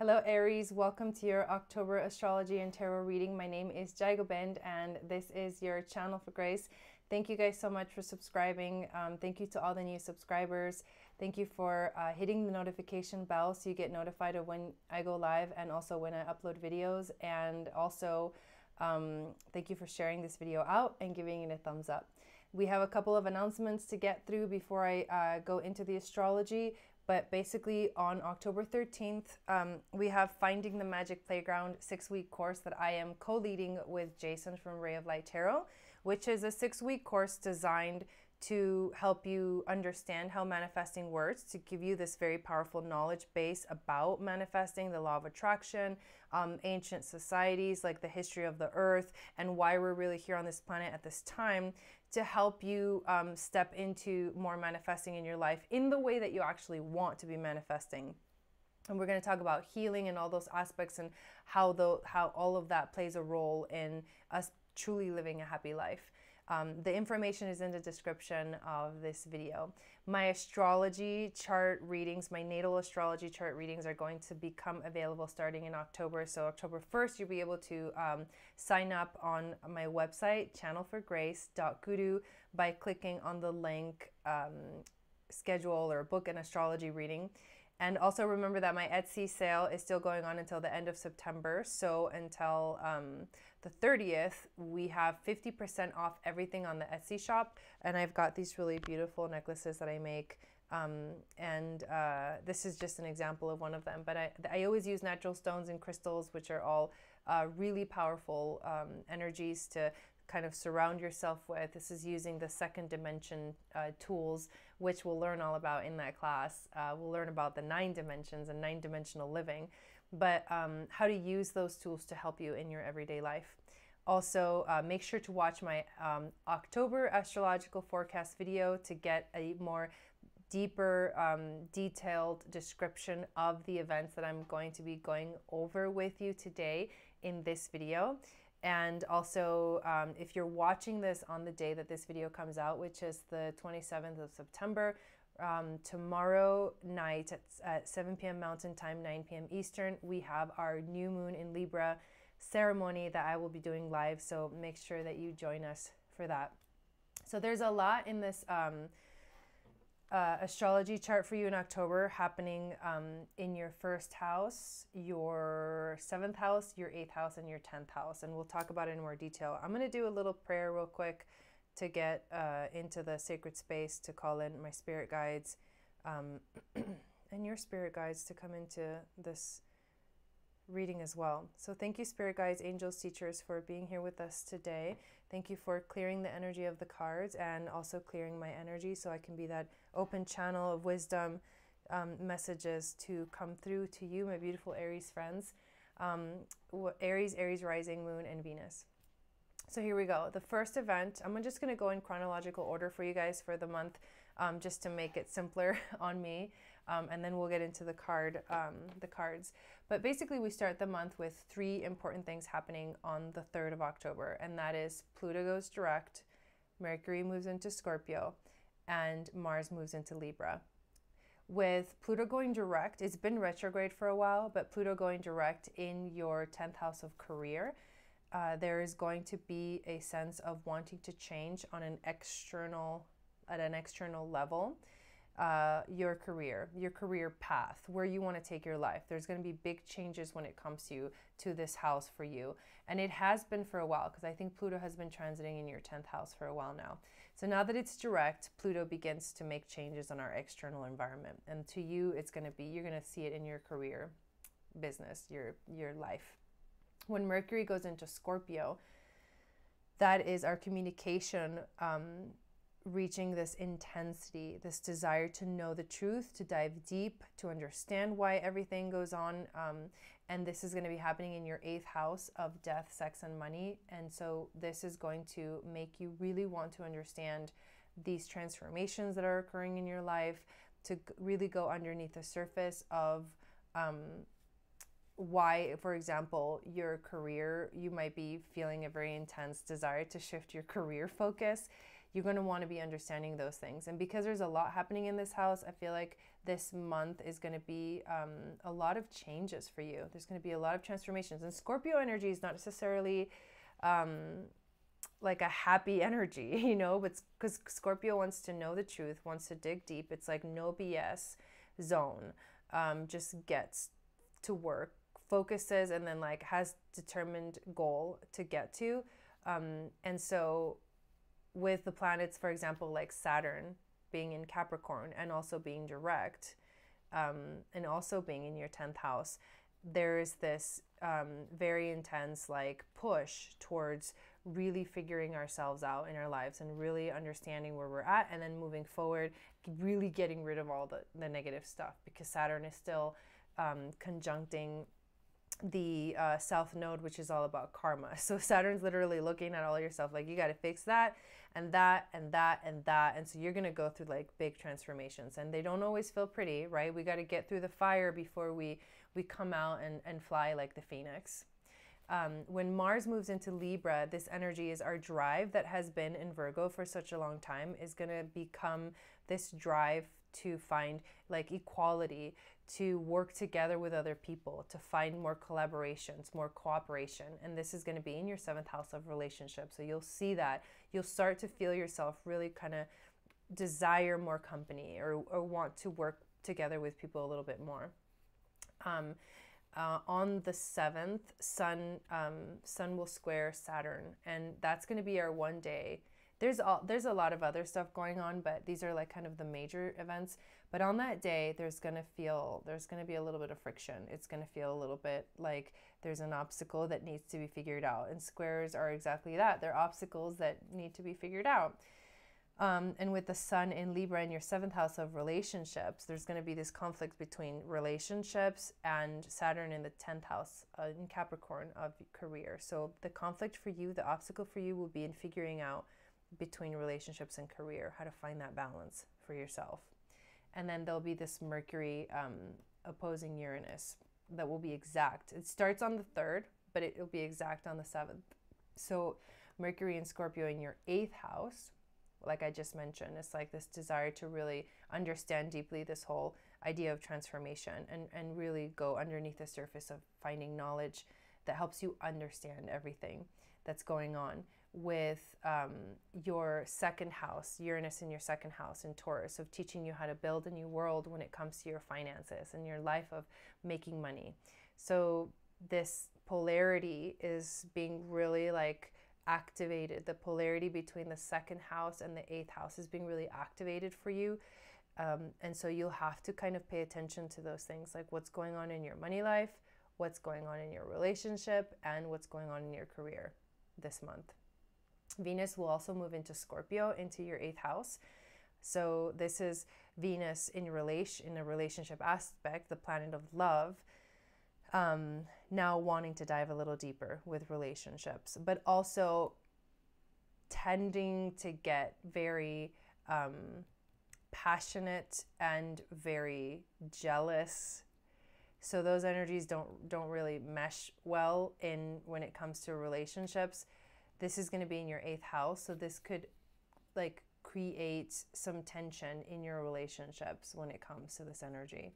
Hello Aries, welcome to your October astrology and tarot reading. My name is Jai Gobind and this is your channel for grace. Thank you guys so much for subscribing. Thank you to all the new subscribers. Thank you for hitting the notification bell so you get notified of when I go live and also when I upload videos. And also thank you for sharing this video out and giving it a thumbs up. We have a couple of announcements to get through before I go into the astrology. But basically on October 13th, we have Finding the Magic Playground 6-week course that I am co-leading with Jason from Ray of Light Tarot, which is a 6-week course designed to help you understand how manifesting works, to give you this very powerful knowledge base about manifesting, the law of attraction, ancient societies like the history of the earth, and why we're really here on this planet at this time, to help you step into more manifesting in your life in the way that you actually want to be manifesting. And we're going to talk about healing and all those aspects and how all of that plays a role in us truly living a happy life. The information is in the description of this video. My astrology chart readings, my natal astrology chart readings are going to become available starting in October. So October 1st, you'll be able to sign up on my website, channelforgrace.guru, by clicking on the link schedule or book an astrology reading. And also remember that my Etsy sale is still going on until the end of September. So until the 30th, we have 50% off everything on the Etsy shop. And I've got these really beautiful necklaces that I make. This is just an example of one of them. But I always use natural stones and crystals, which are all really powerful energies to kind of surround yourself with. This is using the second dimension tools, which we'll learn all about in that class. We'll learn about the 9 dimensions and 9-dimensional living, but how to use those tools to help you in your everyday life. Also, make sure to watch my October astrological forecast video to get a more deeper, detailed description of the events that I'm going to be going over with you today in this video. And also, if you're watching this on the day that this video comes out, which is the 27th of September, tomorrow night at 7 p.m. Mountain Time, 9 p.m. Eastern, we have our new moon in Libra ceremony that I will be doing live. So make sure that you join us for that. So there's a lot in this astrology chart for you in October happening in your 1st house, your 7th house, your 8th house, and your 10th house. And we'll talk about it in more detail. I'm going to do a little prayer real quick to get into the sacred space, to call in my spirit guides and your spirit guides to come into this reading as well. So thank you, spirit guides, angels, teachers, for being here with us today. Thank you for clearing the energy of the cards and also clearing my energy so I can be that open channel of wisdom messages to come through to you, my beautiful Aries friends. Aries rising, moon, and Venus. So here we go. The first event, I'm just going to go in chronological order for you guys for the month, just to make it simpler on me. And then we'll get into the cards. But basically, we start the month with 3 important things happening on the 3rd of October. And that is Pluto goes direct, Mercury moves into Scorpio, and Mars moves into Libra. With Pluto going direct, it's been retrograde for a while, but Pluto going direct in your 10th house of career, there is going to be a sense of wanting to change on an external level. Your career path, where you want to take your life. There's going to be big changes when it comes to this house for you. And it has been for a while, because I think Pluto has been transiting in your 10th house for a while now. So now that it's direct, Pluto begins to make changes on our external environment. And to you, you're going to see it in your career, business, your life. When Mercury goes into Scorpio, that is our communication, reaching this intensity, this desire to know the truth, to dive deep, to understand why everything goes on. And this is going to be happening in your 8th house of death, sex, and money. And so this is going to make you really want to understand these transformations that are occurring in your life, to really go underneath the surface of why, for example, your career, you might be feeling a very intense desire to shift your career focus. You're going to want to be understanding those things. And because there's a lot happening in this house, I feel like this month is going to be a lot of changes for you. There's going to be a lot of transformations. And Scorpio energy is not necessarily like a happy energy, you know, but because Scorpio wants to know the truth, wants to dig deep. It's like no BS zone, just gets to work, focuses, and then like has determined goal to get to. And so with the planets, for example, like Saturn being in Capricorn and also being direct, and also being in your 10th house, there's this very intense like push towards really figuring ourselves out in our lives and really understanding where we're at, and then moving forward, really getting rid of all the negative stuff, because Saturn is still conjuncting the South Node, which is all about karma. So Saturn's literally looking at all your stuff like, you got to fix that and that and that and that. And so you're going to go through like big transformations, and they don't always feel pretty, right? We got to get through the fire before we come out and fly like the phoenix. When Mars moves into Libra, this energy is our drive that has been in Virgo for such a long time, is going to become this drive to find like equality, to work together with other people, to find more collaborations, more cooperation. And this is going to be in your 7th house of relationships. So you'll see that. You'll start to feel yourself really kind of desire more company, or want to work together with people a little bit more. On the 7th, Sun will square Saturn, and that's going to be our one day. There's a lot of other stuff going on, but these are like kind of the major events. But on that day, there's going to be a little bit of friction. It's going to feel a little bit like there's an obstacle that needs to be figured out. And squares are exactly that. They're obstacles that need to be figured out. And with the Sun in Libra in your 7th house of relationships, there's going to be this conflict between relationships and Saturn in the 10th house in Capricorn of career. So the conflict for you, the obstacle for you, will be in figuring out between relationships and career, how to find that balance for yourself. And then there'll be this Mercury opposing Uranus that will be exact. It starts on the 3rd, but it'll be exact on the 7th. So Mercury and Scorpio in your 8th house, like I just mentioned, it's like this desire to really understand deeply this whole idea of transformation, and really go underneath the surface of finding knowledge that helps you understand everything that's going on. With your 2nd house, Uranus in your 2nd house in Taurus, of teaching you how to build a new world when it comes to your finances and your life of making money. So this polarity is being really like activated. The polarity between the 2nd house and the 8th house is being really activated for you. And so you'll have to kind of pay attention to those things, like what's going on in your money life, what's going on in your relationship, and what's going on in your career this month. Venus will also move into Scorpio, into your 8th house. So this is Venus in a relationship aspect, the planet of love, now wanting to dive a little deeper with relationships, but also tending to get very passionate and very jealous. So those energies don't really mesh well when it comes to relationships. This is going to be in your 8th house, so this could like create some tension in your relationships when it comes to this energy,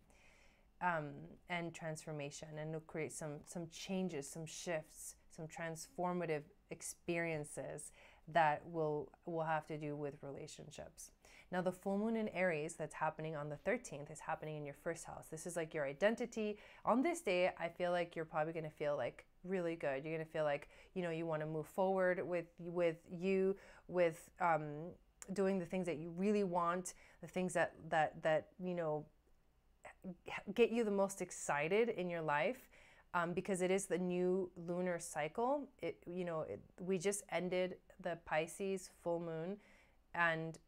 and transformation, and it'll create some changes, some shifts, some transformative experiences that will have to do with relationships. Now, the full moon in Aries that's happening on the 13th is happening in your 1st house. This is like your identity. On this day, I feel like you're probably going to feel like really good. You're going to feel like, you know, you want to move forward with doing the things that you really want, the things that you know, get you the most excited in your life, because it is the new lunar cycle. We just ended the Pisces full moon, and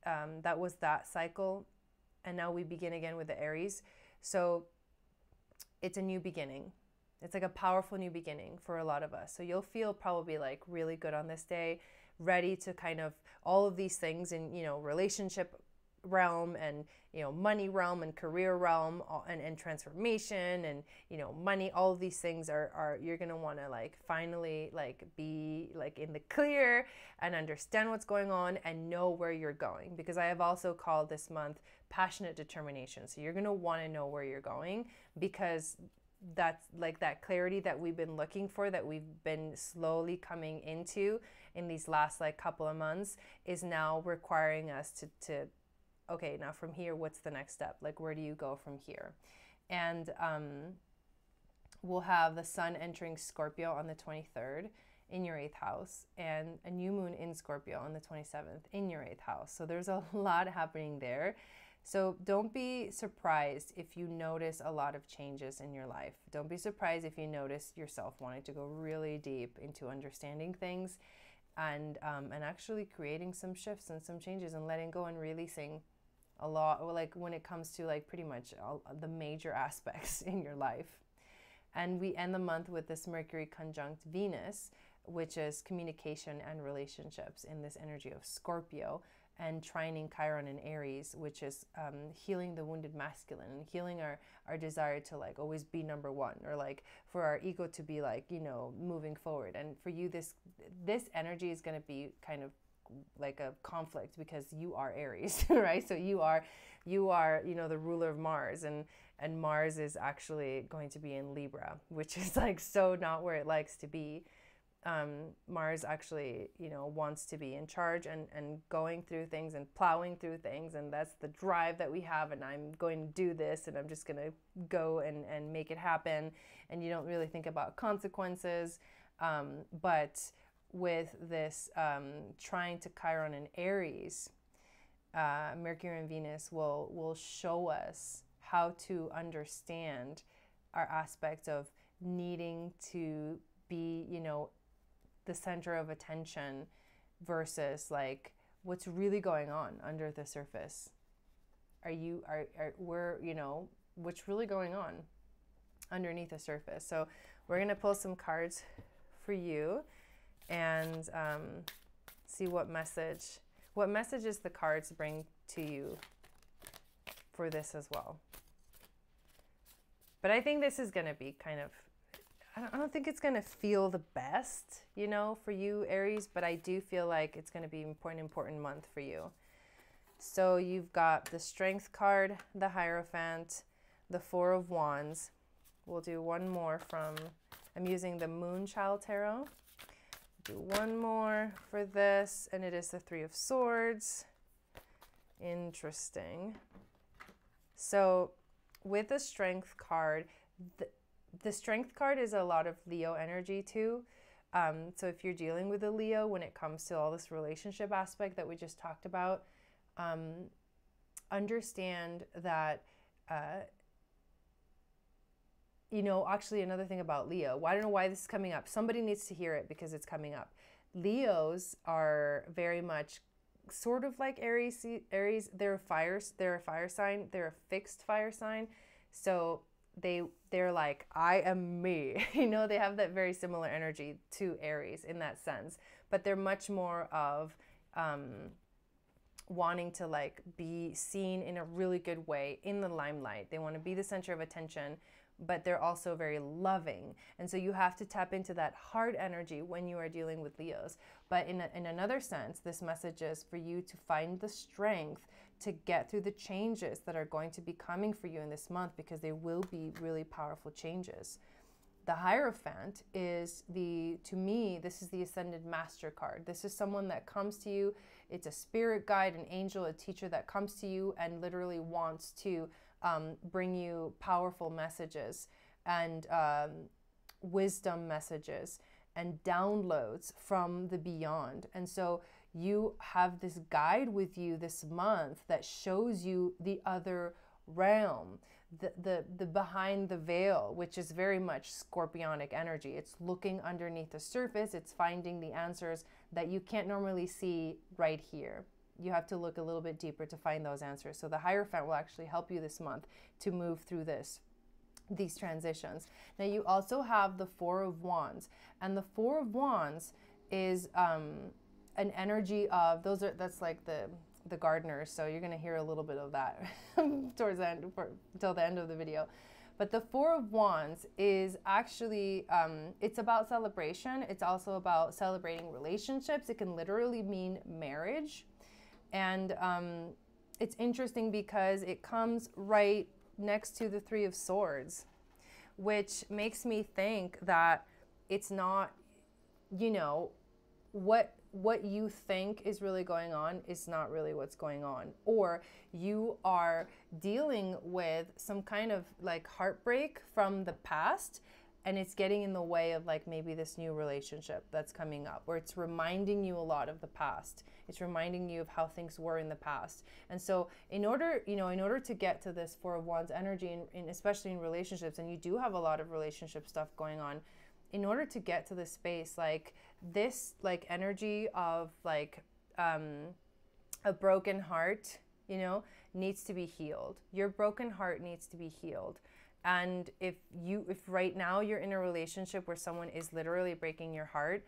that was that cycle, and now we begin again with the Aries. So it's a new beginning. It's like a powerful new beginning for a lot of us. So you'll feel probably like really good on this day, ready to kind of all of these things in, you know, relationship realm, and money realm, and career realm, and transformation, and money. All of these things are you're gonna want to like finally like be like in the clear and understand what's going on and know where you're going, because I have also called this month passionate determination. So you're gonna want to know where you're going, because that's like that clarity that we've been looking for, that we've been slowly coming into in these last like couple of months, is now requiring us to okay, now from here, what's the next step? Like, where do you go from here? And we'll have the sun entering Scorpio on the 23rd in your 8th house, and a new moon in Scorpio on the 27th in your 8th house. So there's a lot happening there. So don't be surprised if you notice a lot of changes in your life. Don't be surprised if you notice yourself wanting to go really deep into understanding things, and actually creating some shifts and some changes, and letting go and releasing a lot, like when it comes to like pretty much all the major aspects in your life. And we end the month with this Mercury conjunct Venus, which is communication and relationships in this energy of Scorpio, and trining Chiron in Aries, which is healing the wounded masculine, and healing our desire to like always be number one, or like for our ego to be like, moving forward. And for you, this energy is going to be kind of like a conflict, because you are Aries, right? So you are the ruler of Mars, and Mars is actually going to be in Libra, which is like so not where it likes to be. Mars actually, wants to be in charge and going through things and plowing through things. And that's the drive that we have. And I'm going to do this, and I'm just going to go and make it happen. And you don't really think about consequences. But with this trying to Chiron in Aries, Mercury and Venus will show us how to understand our aspect of needing to be, the center of attention, versus like what's really going on under the surface. What's really going on underneath the surface? So we're gonna pull some cards for you and see what messages the cards bring to you for this as well. But I think this is gonna be kind of, I don't think it's going to feel the best, for you, Aries, but I do feel like it's going to be an important month for you. So you've got the Strength card, the Hierophant, the Four of Wands. We'll do one more I'm using the Moonchild Tarot. Do one more for this, and it is the Three of Swords. Interesting. So with the Strength card, the Strength card is a lot of Leo energy too. So if you're dealing with a Leo when it comes to all this relationship aspect that we just talked about, understand that, actually another thing about Leo, I don't know why this is coming up. Somebody needs to hear it because it's coming up. Leos are very much sort of like Aries. They're a fire sign. They're a fixed fire sign. So they're like, I am me. They have that very similar energy to Aries in that sense, but they're much more of wanting to like be seen in a really good way in the limelight. They want to be the center of attention, but they're also very loving. And so you have to tap into that heart energy when you are dealing with Leos. But in another sense, this message is for you to find the strength to get through the changes that are going to be coming for you in this month, because they will be really powerful changes. The Hierophant is to me, this is the Ascended Master card. This is someone that comes to you. It's a spirit guide, an angel, a teacher that comes to you and literally wants to bring you powerful messages and wisdom messages and downloads from the beyond. And so you have this guide with you this month that shows you the other realm, the behind the veil, which is very much Scorpionic energy. It's looking underneath the surface. It's finding the answers that you can't normally see right here. You have to look a little bit deeper to find those answers. So the Hierophant will actually help you this month to move through these transitions. Now you also have the Four of Wands, and the Four of Wands is an energy of that's like the gardeners, so you're going to hear a little bit of that towards the end, till the end of the video. But the Four of Wands is actually, it's about celebration. It's also about celebrating relationships. It can literally mean marriage. And it's interesting because it comes right next to the Three of Swords, which makes me think that it's not, you know, what you think is really going on is not really what's going on, or you are dealing with some kind of like heartbreak from the past, and it's getting in the way of like maybe this new relationship that's coming up, where it's reminding you a lot of the past. It's reminding you of how things were in the past. And so in order to get to this Four of Wands energy, especially in relationships, and you do have a lot of relationship stuff going on, in order to get to this space, like this like energy of like a broken heart, you know, needs to be healed. Your broken heart needs to be healed. And if right now you're in a relationship where someone is literally breaking your heart,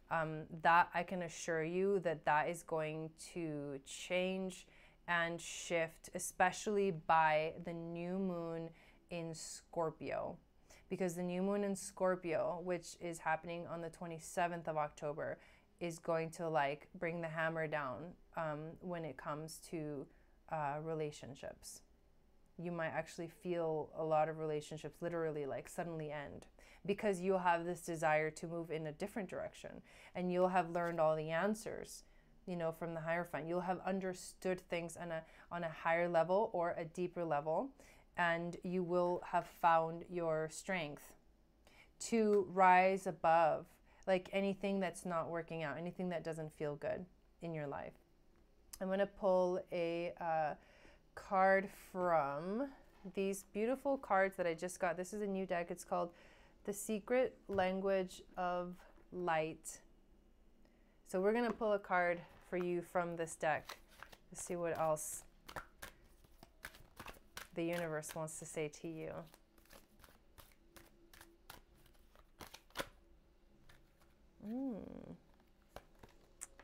that I can assure you that is going to change and shift, especially by the new moon in Scorpio. Because the new moon in Scorpio, which is happening on the 27th of October, is going to like bring the hammer down when it comes to relationships. You might actually feel a lot of relationships literally like suddenly end, because you'll have this desire to move in a different direction, and you'll have learned all the answers, you know, from the Hierophant. You'll have understood things on a higher level or a deeper level. And you will have found your strength to rise above like anything that's not working out, anything that doesn't feel good in your life. I'm going to pull a card from these beautiful cards that I just got. This is a new deck. It's called The Secret Language of Light. So we're going to pull a card for you from this deck. Let's see what else the universe wants to say to you.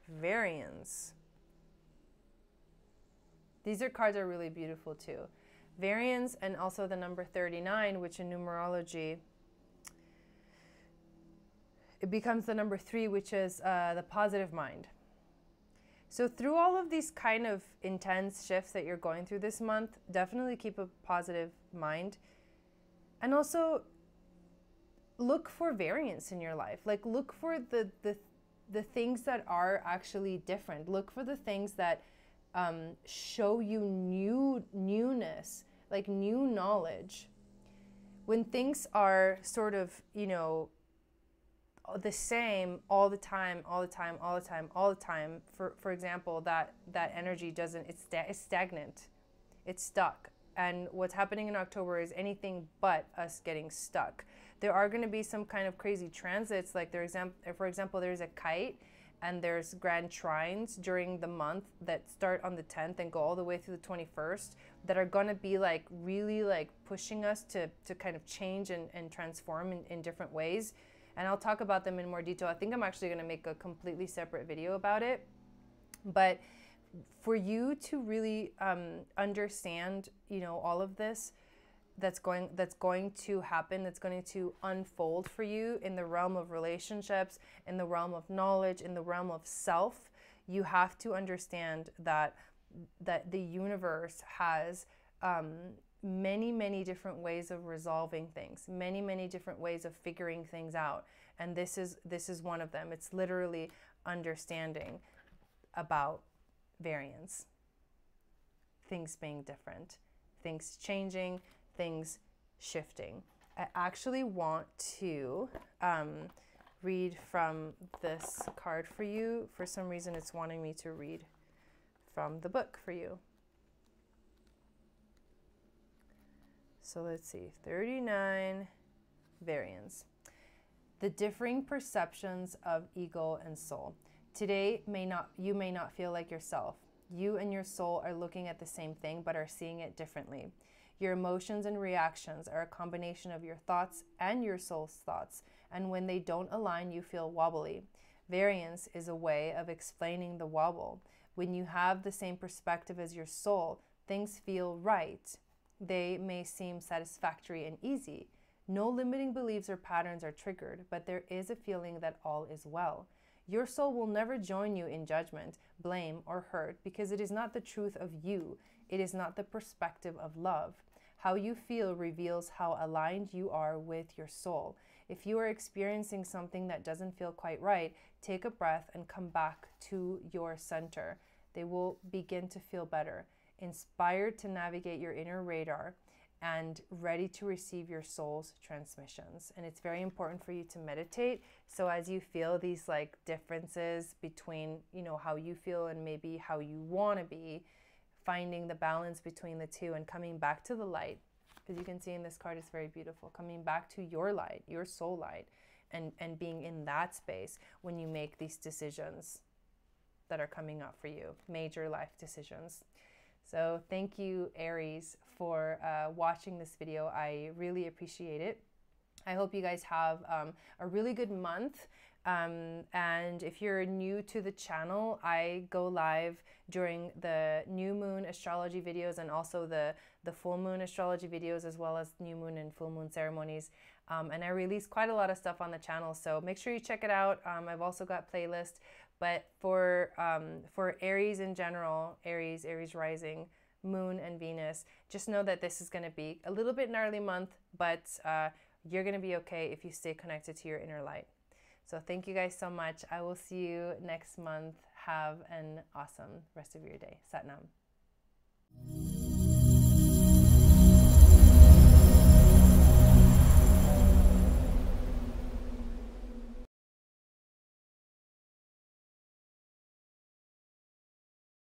Variance. These cards are really beautiful too. Variance, and also the number 39, which in numerology, it becomes the number 3, which is the positive mind. So through all of these kind of intense shifts that you're going through this month, definitely keep a positive mind. And also look for variance in your life. Like look for the things that are actually different. Look for the things that show you newness, like new knowledge. When things are sort of, you know, the same all the time, for example, that energy it's stagnant, it's stuck. And what's happening in October is anything but us getting stuck. There are going to be some kind of crazy transits, like for example, there's a kite, and there's grand trines during the month that start on the 10th and go all the way through the 21st, that are going to be like really like pushing us to kind of change and transform in different ways. And I'll talk about them in more detail. I think I'm actually going to make a completely separate video about it. But for you to really understand, you know, all of this that's going to happen, that's going to unfold for you in the realm of relationships, in the realm of knowledge, in the realm of self, you have to understand that the universe has many different ways of resolving things, many different ways of figuring things out, and this is one of them. It's literally understanding about variance, things being different, things changing, things shifting. I actually want to read from this card for you. For some reason, it's wanting me to read from the book for you. So let's see, 39, variance. The differing perceptions of ego and soul. Today, you may not feel like yourself. You and your soul are looking at the same thing, but are seeing it differently. Your emotions and reactions are a combination of your thoughts and your soul's thoughts, and when they don't align, you feel wobbly. Variance is a way of explaining the wobble, When you have the same perspective as your soul, things feel right. They may seem satisfactory and easy. No limiting beliefs or patterns are triggered, but there is a feeling that all is well. Your soul will never join you in judgment, blame, or hurt because it is not the truth of you. It is not the perspective of love. How you feel reveals how aligned you are with your soul. If you are experiencing something that doesn't feel quite right, take a breath and come back to your center. They will begin to feel better, inspired to navigate your inner radar, and ready to receive your soul's transmissions. And it's very important for you to meditate. So as you feel these like differences between, you know, how you feel and maybe how you want to be, finding the balance between the two and coming back to the light, because you can see in this card, it's very beautiful, coming back to your light, your soul light, and being in that space when you make these decisions that are coming up for you, major life decisions. So thank you, Aries, for watching this video. I really appreciate it. I hope you guys have a really good month. And if you're new to the channel, I go live during the new moon astrology videos and also the full moon astrology videos, as well as new moon and full moon ceremonies. And I release quite a lot of stuff on the channel, so make sure you check it out. I've also got playlists. But for Aries in general, Aries rising, Moon, and Venus, just know that this is going to be a little bit gnarly month, but you're going to be okay if you stay connected to your inner light. So thank you guys so much. I will see you next month. Have an awesome rest of your day. Sat Nam.